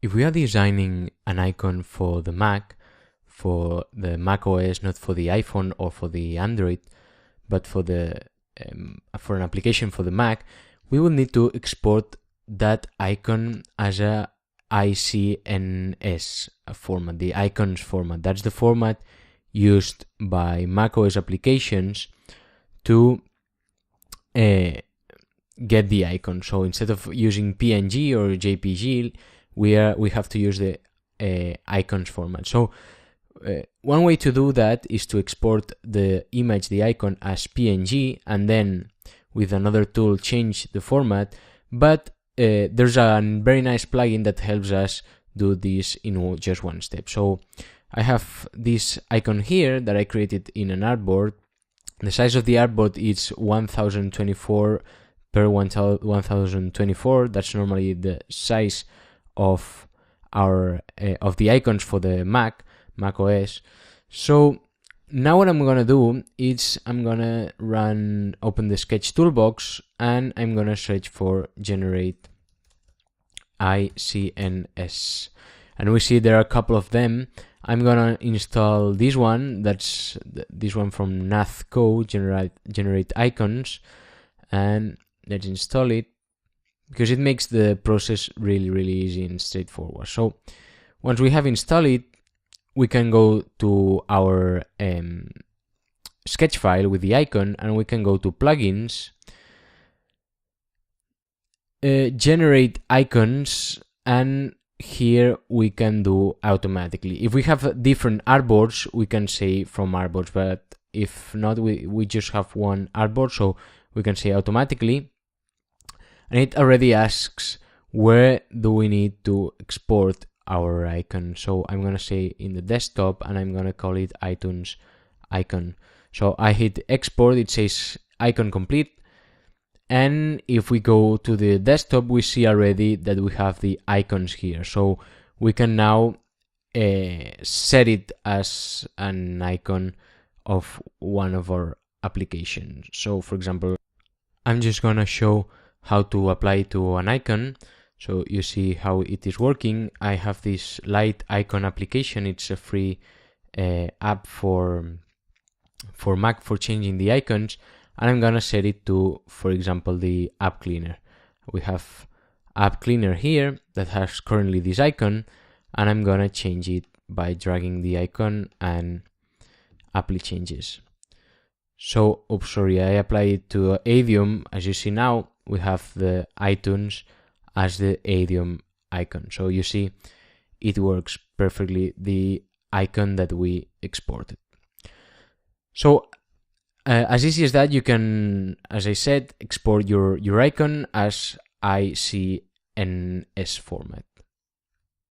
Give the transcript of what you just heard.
If we are designing an icon for the Mac OS, not for the iPhone or for the Android, but for an application for the Mac, we will need to export that icon as a ICNS format, the icons format. That's the format used by macOS applications to get the icon. So instead of using PNG or JPG, we have to use the icons format. So one way to do that is to export the image, the icon, as PNG, and then with another tool change the format. But there's a very nice plugin that helps us do this in just one step. So I have this icon here that I created in an artboard. The size of the artboard is 1024 per 1024. That's normally the size of our of the icons for the Mac OS. So now what I'm gonna do is I'm gonna open the Sketch toolbox, and I'm gonna search for generate ICNS, and we see there are a couple of them. I'm gonna install this one. That's this one from Nathco, generate icons, and let's install it because it makes the process really easy and straightforward. So once we have installed it, we can go to our sketch file with the icon, and we can go to plugins, generate icons, and here we can do automatically. If we have different artboards, we can say from artboards, but if not, we just have one artboard, so we can say automatically. And it already asks where do we need to export our icon. So I'm gonna say in the desktop, and I'm gonna call it iTunes icon. So I hit export, it says icon complete. And if we go to the desktop, we see already that we have the icons here. So we can now set it as an icon of one of our applications. So for example, I'm just gonna show how to apply it to an icon. So you see how it is working. I have this light icon application. It's a free app for Mac for changing the icons. And I'm gonna set it to, for example, the app cleaner. We have app cleaner here that has currently this icon, and I'm gonna change it by dragging the icon and apply changes. So, I apply it to Adium. As you see now, we have the iTunes as the Adium icon. So you see, it works perfectly, the icon that we exported. So as easy as that, you can, as I said, export your icon as ICNS format.